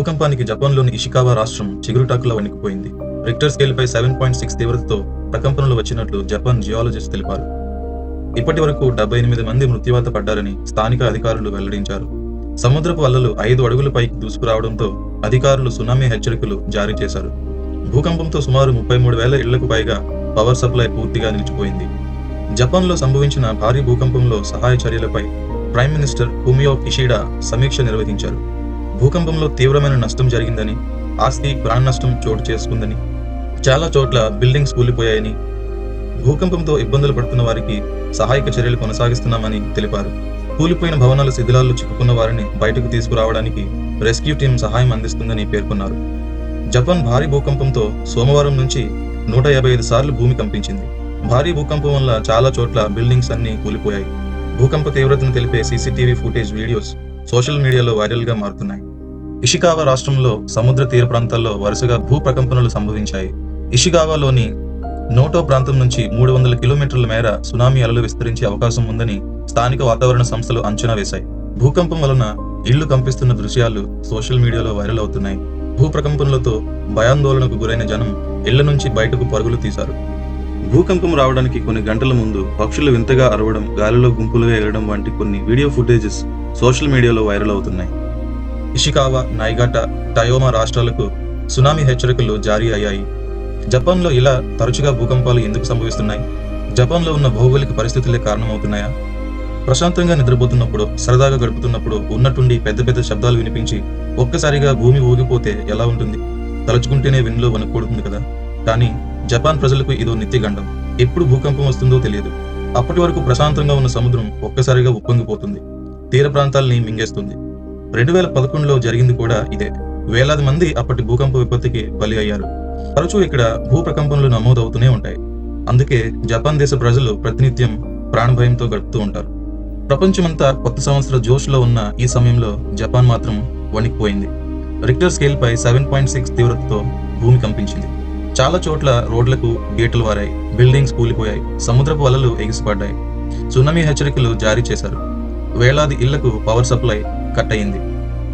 భూకంపానికి జపాన్లోని ఇషికావా రాష్ట్రం చిగురుటాకులా వణికిపోయింది. రిక్టర్ స్కేల్పై 7.6 తీవ్రతతో ప్రకంపనలు వచ్చినట్లు జపాన్ జియాలజిస్ట్ తెలిపారు. ఇప్పటి వరకు 78 మంది మృత్యువాత పడ్డారని స్థానిక అధికారులు వెల్లడించారు. సముద్రపు అలలు 5 అడుగుల పైకి దూసుకురావడంతో అధికారులు సునామీ హెచ్చరికలు జారీ చేశారు. భూకంపంతో సుమారు 33,000 ఇళ్లకు పైగా పవర్ సప్లై పూర్తిగా నిలిచిపోయింది. జపాన్లో సంభవించిన భారీ భూకంపంలో సహాయ చర్యలపై ప్రైమ్ మినిస్టర్ ఫూమియో కిషిడా సమీక్ష నిర్వహించారు. భూకంపంలో తీవ్రమైన నష్టం జరిగిందని, ఆస్తి ప్రాణ నష్టం చోటు చేసుకుందని, చాలా చోట్ల బిల్డింగ్స్ కూలిపోయాయని, భూకంపంతో ఇబ్బందులు పడుతున్న వారికి సహాయక చర్యలు కొనసాగిస్తున్నామని తెలిపారు. కూలిపోయిన భవనాల శిథిలాల్లో చిక్కుకున్న వారిని బయటకు తీసుకురావడానికి రెస్క్యూ టీం సహాయం అందిస్తుందని పేర్కొన్నారు. జపాన్ భారీ భూకంపంతో సోమవారం నుంచి 155 సార్లు భూమి కంపించింది. భారీ భూకంపం వల్ల చాలా చోట్ల బిల్డింగ్స్ అన్ని కూలిపోయాయి. భూకంప తీవ్రతను తెలిపే సీసీటీవీ ఫుటేజ్ వీడియోస్ సోషల్ మీడియాలో వైరల్ గా మారుతున్నాయి. ఇషికావా రాష్ట్రంలో సముద్ర తీర ప్రాంతాల్లో వరుసగా భూ ప్రకంపనలు సంభవించాయి. ఇషికావాలోని నోటో ప్రాంతం నుంచి 300 కిలోమీటర్ల మేర సునామీ అలలు విస్తరించే అవకాశం ఉందని స్థానిక వాతావరణ సంస్థలు అంచనా వేశాయి. భూకంపం వలన ఇళ్లు కంపిస్తున్న దృశ్యాలు సోషల్ మీడియాలో వైరల్ అవుతున్నాయి. భూ ప్రకంపనలతో భయాందోళనకు గురైన జనం ఇళ్ల నుంచి బయటకు పరుగులు తీశారు. భూకంపం రావడానికి కొన్ని గంటల ముందు పక్షులు వింతగా అరవడం, గాలిలో గుంపులుగా ఎగరడం వంటి కొన్ని వీడియో ఫుటేజెస్ సోషల్ మీడియాలో వైరల్ అవుతున్నాయి. ఇషికావా, నైగాటా, టయోమా రాష్ట్రాలకు సునామీ హెచ్చరికలు జారీ అయ్యాయి. జపాన్లో ఇలా తరచుగా భూకంపాలు ఎందుకు సంభవిస్తున్నాయి? జపాన్లో ఉన్న భౌగోళిక పరిస్థితులే కారణమవుతున్నాయా? ప్రశాంతంగా నిద్రపోతున్నప్పుడు, సరదాగా గడుపుతున్నప్పుడు ఉన్నట్టుండి పెద్ద పెద్ద శబ్దాలు వినిపించి ఒక్కసారిగా భూమి ఊగిపోతే ఎలా ఉంటుంది? తలుచుకుంటేనే వెన్నులో వణుకుడుతుంది కదా. కానీ జపాన్ ప్రజలకు ఇదో నిత్యగండం. ఎప్పుడు భూకంపం వస్తుందో తెలియదు. అప్పటి వరకు ప్రశాంతంగా ఉన్న సముద్రం ఒక్కసారిగా ఉప్పొంగిపోతుంది, తీర ప్రాంతాల్ని మింగేస్తుంది. 2011లో జరిగింది కూడా ఇదే. వేలాది మంది అప్పటి భూకంప విపత్తికి బలి అయ్యారు. తరచూ ఇక్కడ భూ ప్రకంపనలు నమోదవుతూనే ఉంటాయి. అందుకే జపాన్ దేశ ప్రజలు ప్రతినిత్యం ప్రాణభయంతో గడుపుతూ ఉంటారు. ప్రపంచమంతా కొత్త సంవత్సర జోష్లో ఉన్న ఈ సమయంలో జపాన్ మాత్రం వణికిపోయింది. రిక్టర్ స్కేల్పై 7.6 తీవ్రతతో భూమి కంపించింది. చాలా చోట్ల రోడ్లకు గేట్లు వారాయి, బిల్డింగ్స్ కూలిపోయాయి, సముద్రపు అలలు ఎగిసిపడ్డాయి. సునామీ హెచ్చరికలు జారీ చేశారు. వేలాది ఇళ్లకు పవర్ సప్లై కట్ అయింది.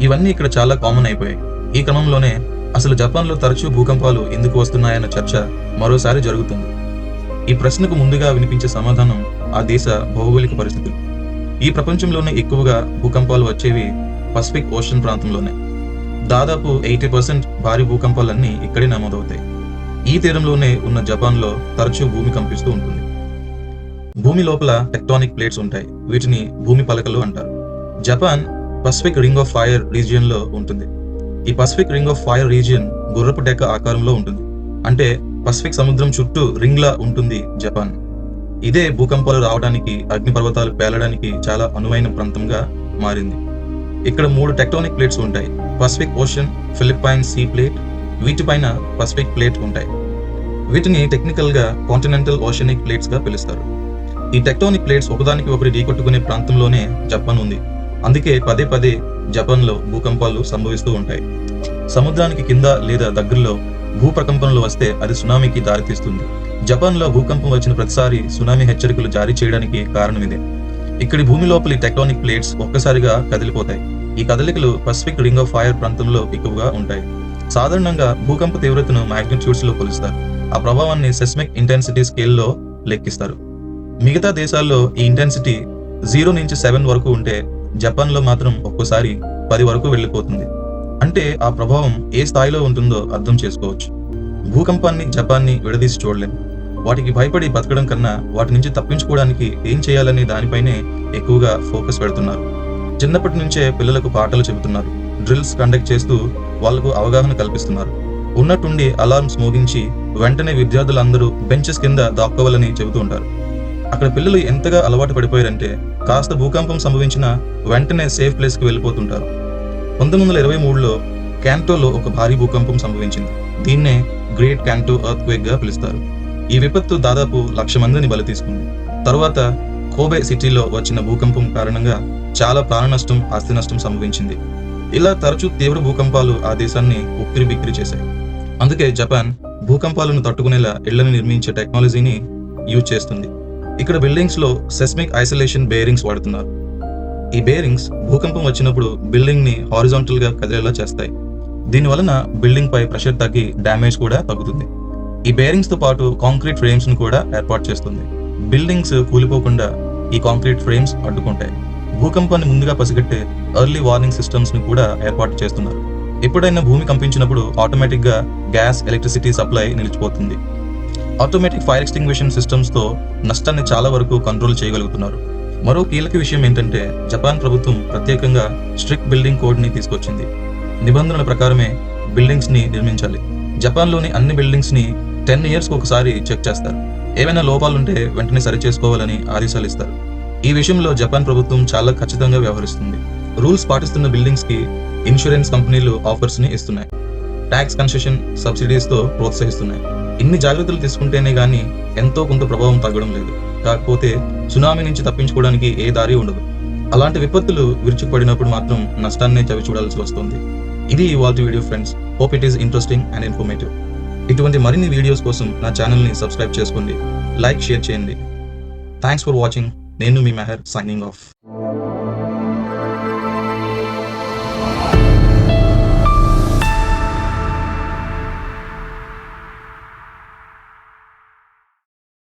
ఇవన్నీ ఇక్కడ చాలా కామన్ అయిపోయాయి. ఈ క్రమంలోనే అసలు జపాన్లో తరచూ భూకంపాలు ఎందుకు వస్తున్నాయన్న చర్చ మరోసారి జరుగుతుంది. ఈ ప్రశ్నకు ముందుగా వినిపించే సమాధానం ఆ దేశ భౌగోళిక పరిస్థితులు. ఈ ప్రపంచంలోనే ఎక్కువగా భూకంపాలు వచ్చేవి పసిఫిక్ ఓషన్ ప్రాంతంలోనే. దాదాపు 80% భారీ భూకంపాలన్నీ ఇక్కడే నమోదవుతాయి. ఈ తీరంలోనే ఉన్న జపాన్లో తరచూ భూమి కంపిస్తూ ఉంటుంది. భూమి లోపల టెక్టానిక్ ప్లేట్స్ ఉంటాయి. వీటిని భూమి పలకలు అంటారు. Japan Pacific ring of fire region లో ఉంటుంది. ఈ Pacific ring of fire region గుర్రపు డెక్క ఆకారంలో ఉంటుంది. అంటే పసిఫిక్ సముద్రం చుట్టూ రింగ్ లా ఉంటుంది జపాన్. ఇదే భూకంపాలు రావడానికి, అగ్నిపర్వతాలు పేలడానికి చాలా అనువైన ప్రాంతంగా మారింది. ఇక్కడ 3 టెక్టానిక్ ప్లేట్స్ ఉంటాయి. Pacific Ocean, Philippine Sea plate, వీటిపైన పసిఫిక్ ప్లేట్ ఉంటాయి. వీటిని టెక్నికల్ గా కాంటినెంటల్ ఓషనిక్ ప్లేట్స్ గా పిలుస్తారు. ఈ టెక్టానిక్ ప్లేట్స్ ఒకదానికి ఒకటి ఢీకొట్టుకునే ప్రాంతంలోనే జపాన్ ఉంది. అందుకే పదే పదే జపాన్ లో భూకంపాలు సంభవిస్తూ ఉంటాయి. సముద్రానికి కింద లేదా దగ్గరలో భూ ప్రకంపనలు వస్తే అది సునామీకి దారితీస్తుంది. జపాన్ లో భూకంపం వచ్చిన ప్రతిసారి సునామీ హెచ్చరికలు జారీ చేయడానికి కారణం ఇదే. ఇక్కడి భూమి లోపలి టెక్టానిక్ ప్లేట్స్ ఒక్కసారిగా కదిలిపోతాయి. ఈ కదలికలు పసిఫిక్ రింగ్ ఆఫ్ ఫైర్ ప్రాంతంలో ఎక్కువగా ఉంటాయి. సాధారణంగా భూకంప తీవ్రతను మాగ్నిట్యూడ్స్ లో కొలుస్తారు. ఆ ప్రభావాన్ని సెస్మిక్ ఇంటెన్సిటీ స్కేల్లో లెక్కిస్తారు. మిగతా దేశాల్లో ఈ ఇంటెన్సిటీ 0 నుంచి 7 వరకు ఉంటే జపాన్ లో మాత్రం ఒక్కోసారి 10 వరకు వెళ్లిపోతుంది. అంటే ఆ ప్రభావం ఏ స్థాయిలో ఉంటుందో అర్థం చేసుకోవచ్చు. భూకంపాన్ని, జపాన్ని విడదీసి చూడలేం. వాటికి భయపడి బతకడం కన్నా వాటి నుంచి తప్పించుకోవడానికి ఏం చేయాలనే దానిపైనే ఎక్కువగా ఫోకస్ పెడుతున్నారు. చిన్నప్పటి నుంచే పిల్లలకు పాఠాలు చెబుతున్నారు. డ్రిల్స్ కండక్ట్ చేస్తూ వాళ్లకు అవగాహన కల్పిస్తున్నారు. ఉన్నట్టుండి అలార్మ్స్ మోగించి వెంటనే విద్యార్థులందరూ బెంచెస్ కింద దాక్కోవాలని చెబుతూ ఉంటారు. అక్కడ పిల్లలు ఎంతగా అలవాటు పడిపోయారంటే కాస్త భూకంపం సంభవించిన వెంటనే సేఫ్ ప్లేస్ కి వెళ్ళిపోతుంటారు. 1923లో క్యాంటోలో ఒక భారీ భూకంపం సంభవించింది. దీన్నే గ్రేట్ క్యాంటో ఎర్త్ క్వేక్ గా పిలుస్తారు. ఈ విపత్తు దాదాపు 1,00,000 మందిని బలి తీసుకుంది. తర్వాత కోబే సిటీలో వచ్చిన భూకంపం కారణంగా చాలా ప్రాణ నష్టం, ఆస్తి నష్టం సంభవించింది. ఇలా తరచూ తీవ్ర భూకంపాలు ఆ దేశాన్ని ఉక్కిరి బిక్కిరి చేశాయి. అందుకే జపాన్ భూకంపాలను తట్టుకునేలా ఇళ్లను నిర్మించే టెక్నాలజీని యూజ్ చేస్తుంది. ఇక్కడ బిల్డింగ్స్ లో సెస్మిక్ ఐసోలేషన్ బేరింగ్స్ వాడుతున్నారు. ఈ బేరింగ్స్ భూకంపం వచ్చినప్పుడు బిల్డింగ్ ని హారిజాంటల్ గా కదిలేలా చేస్తాయి. దీని వలన బిల్డింగ్ పై ప్రెషర్ తగ్గి డ్యామేజ్ కూడా తగ్గుతుంది. ఈ బేరింగ్స్ తో పాటు కాంక్రీట్ ఫ్రేమ్స్ ను కూడా ఏర్పాటు చేస్తుంది. బిల్డింగ్స్ కూలిపోకుండా ఈ కాంక్రీట్ ఫ్రేమ్స్ అడ్డుకుంటాయి. భూకంపాన్ని ముందుగా పసిగట్టే ఎర్లీ వార్నింగ్ సిస్టమ్స్ ను కూడా ఏర్పాటు చేస్తున్నారు. ఎప్పుడైనా భూమి కంపించినప్పుడు ఆటోమేటిక్ గా గ్యాస్, ఎలక్ట్రిసిటీ సప్లై నిలిచిపోతుంది. ఆటోమేటిక్ ఫైర్ ఎక్స్టింగ్విషన్ సిస్టమ్స్ తో నష్టాన్ని చాలా వరకు కంట్రోల్ చేయగలుగుతున్నారు. మరో కీలక విషయం ఏంటంటే జపాన్ ప్రభుత్వం ప్రత్యేకంగా స్ట్రిక్ట్ బిల్డింగ్ కోడ్ ని తీసుకొచ్చింది. నిబంధనల ప్రకారమే బిల్డింగ్స్ ని నిర్మించాలి. జపాన్ లోని అన్ని బిల్డింగ్స్ ని 10 years ఒకసారి చెక్ చేస్తారు. ఏవైనా లోపాలుంటే వెంటనే సరి చేసుకోవాలని ఆదేశాలు ఇస్తారు. ఈ విషయంలో జపాన్ ప్రభుత్వం చాలా ఖచ్చితంగా వ్యవహరిస్తుంది. రూల్స్ పాటిస్తున్న బిల్డింగ్స్ కి ఇన్సూరెన్స్ కంపెనీలు ఆఫర్స్ ని ఇస్తున్నాయి. ట్యాక్స్ కన్సెషన్, సబ్సిడీస్ తో ప్రోత్సహిస్తున్నాయి. ఇన్ని జాగ్రత్తలు తీసుకుంటేనే గానీ ఎంతో కొంత ప్రభావం తగ్గడం లేదు. కాకపోతే సునామీ నుంచి తప్పించుకోవడానికి ఏ దారి ఉండదు. అలాంటి విపత్తులు విరుచుకుపడినప్పుడు మాత్రం నష్టాన్నే చవి చూడాల్సి వస్తుంది. ఇది ఇవాల్టి video friends. Hope it is interesting and informative. ఇటువంటి మరిన్ని వీడియోస్ కోసం నా ఛానల్ని సబ్స్క్రైబ్ చేసుకోండి, లైక్, షేర్ చేయండి. Thanks for watching. నేను మీ మెహర్, సైనింగ్ ఆఫ్.